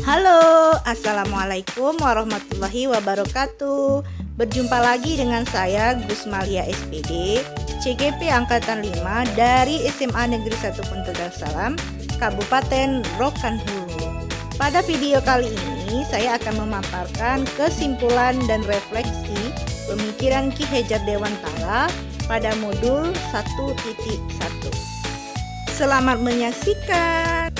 Halo, Assalamualaikum warahmatullahi wabarakatuh. Berjumpa lagi dengan saya Gusmalia SPD, CGP Angkatan 5 dari SMA Negeri 1 Puntu Darussalam, Kabupaten Rokan Hulu. Pada video kali ini, saya akan memaparkan kesimpulan dan refleksi pemikiran Ki Hajar Dewantara pada modul 1.1. Selamat menyaksikan.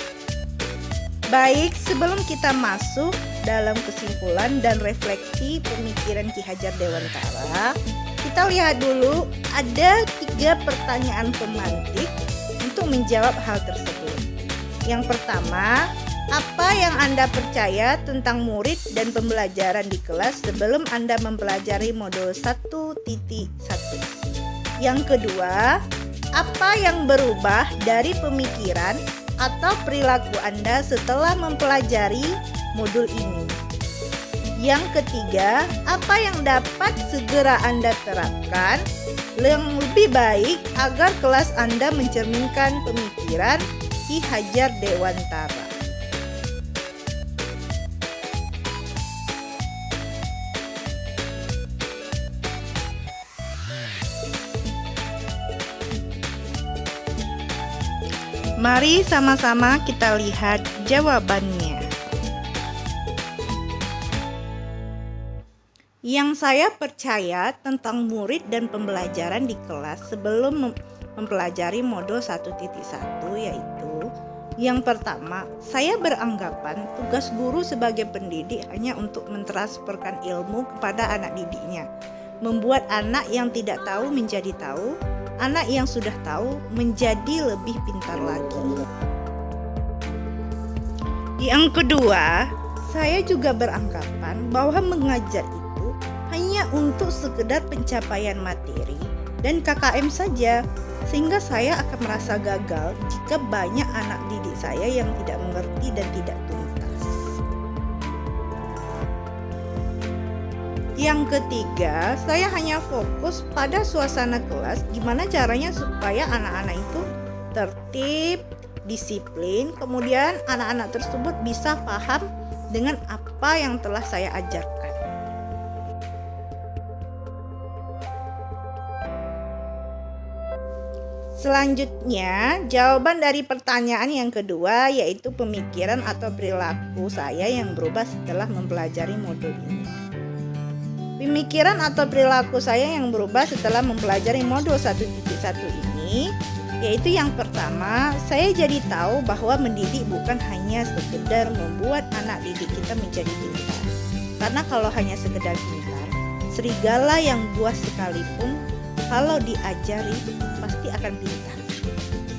Baik, sebelum kita masuk dalam kesimpulan dan refleksi pemikiran Ki Hajar Dewantara, kita lihat dulu ada 3 pertanyaan pemantik untuk menjawab hal tersebut. Yang pertama, apa yang Anda percaya tentang murid dan pembelajaran di kelas sebelum Anda mempelajari modul 1.1? Yang kedua, apa yang berubah dari pemikiran atau perilaku Anda setelah mempelajari modul ini? Yang ketiga, apa yang dapat segera Anda terapkan yang lebih baik agar kelas Anda mencerminkan pemikiran Ki Hajar Dewantara? Mari sama-sama kita lihat jawabannya. Yang saya percaya tentang murid dan pembelajaran di kelas sebelum mempelajari modul 1.1 yaitu: yang pertama, saya beranggapan tugas guru sebagai pendidik hanya untuk mentransferkan ilmu kepada anak didiknya, membuat anak yang tidak tahu menjadi tahu, anak yang sudah tahu menjadi lebih pintar lagi. Yang kedua, saya juga beranggapan bahwa mengajar itu hanya untuk sekedar pencapaian materi dan KKM saja, sehingga saya akan merasa gagal jika banyak anak didik saya yang tidak mengerti dan tidak tuntas. Yang ketiga, saya hanya fokus pada suasana kelas, gimana caranya supaya anak-anak itu tertib, disiplin, kemudian anak-anak tersebut bisa paham dengan apa yang telah saya ajarkan. Selanjutnya, jawaban dari pertanyaan yang kedua yaitu pemikiran atau perilaku saya yang berubah setelah mempelajari modul ini. Pemikiran atau perilaku saya yang berubah setelah mempelajari modul 1.1 ini yaitu: yang pertama, saya jadi tahu bahwa mendidik bukan hanya sekedar membuat anak didik kita menjadi pintar. Karena kalau hanya sekedar pintar, serigala yang buas sekalipun kalau diajari pasti akan pintar.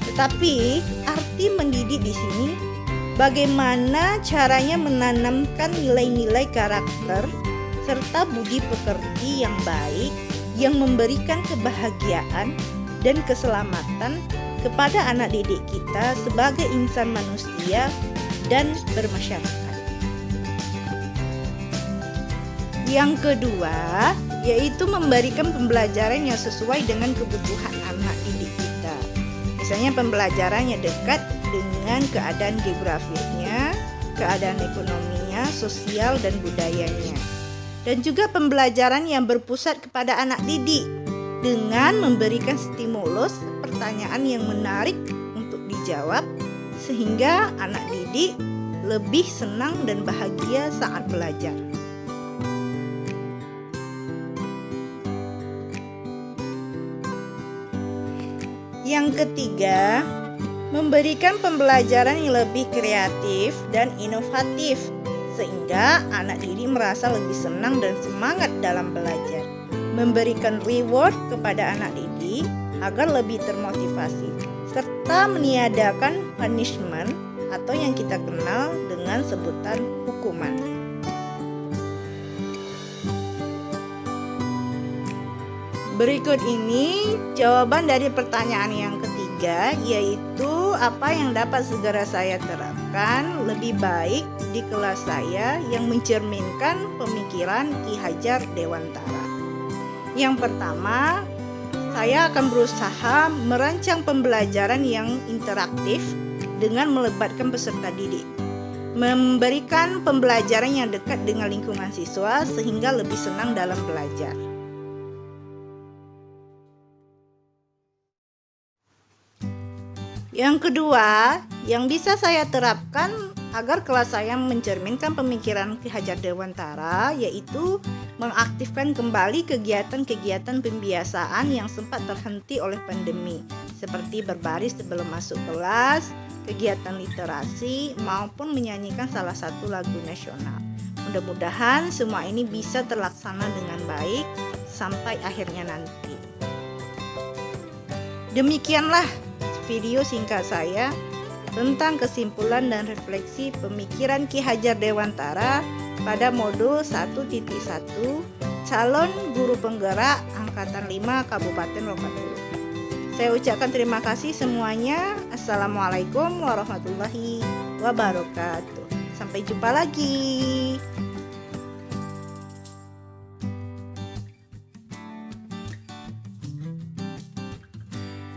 Tetapi arti mendidik di sini bagaimana caranya menanamkan nilai-nilai karakter serta budi pekerti yang baik yang memberikan kebahagiaan dan keselamatan kepada anak didik kita sebagai insan manusia dan bermasyarakat. Yang kedua, yaitu memberikan pembelajaran yang sesuai dengan kebutuhan anak didik kita. Misalnya pembelajarannya dekat dengan keadaan geografisnya, keadaan ekonominya, sosial dan budayanya. Dan juga pembelajaran yang berpusat kepada anak didik dengan memberikan stimulus pertanyaan yang menarik untuk dijawab sehingga anak didik lebih senang dan bahagia saat belajar. Yang ketiga, memberikan pembelajaran yang lebih kreatif dan inovatif sehingga anak didik merasa lebih senang dan semangat dalam belajar. Memberikan reward kepada anak didik agar lebih termotivasi, serta meniadakan punishment atau yang kita kenal dengan sebutan hukuman. Berikut ini jawaban dari pertanyaan yang ketiga, yaitu apa yang dapat segera saya terapkan lebih baik di kelas saya yang mencerminkan pemikiran Ki Hajar Dewantara. Yang pertama, saya akan berusaha merancang pembelajaran yang interaktif dengan melibatkan peserta didik. memberikan pembelajaran yang dekat dengan lingkungan siswa sehingga lebih senang dalam belajar. Yang kedua, yang bisa saya terapkan agar kelas saya mencerminkan pemikiran Ki Hajar Dewantara, yaitu mengaktifkan kembali kegiatan-kegiatan pembiasaan yang sempat terhenti oleh pandemi, seperti berbaris sebelum masuk kelas, kegiatan literasi, maupun menyanyikan salah satu lagu nasional. Mudah-mudahan semua ini bisa terlaksana dengan baik sampai akhirnya nanti. Demikianlah video singkat saya tentang kesimpulan dan refleksi pemikiran Ki Hajar Dewantara pada modul 1.1 calon guru penggerak angkatan 5 Kabupaten Lokatulu. Saya ucapkan terima kasih semuanya. Assalamualaikum warahmatullahi wabarakatuh. Sampai jumpa lagi.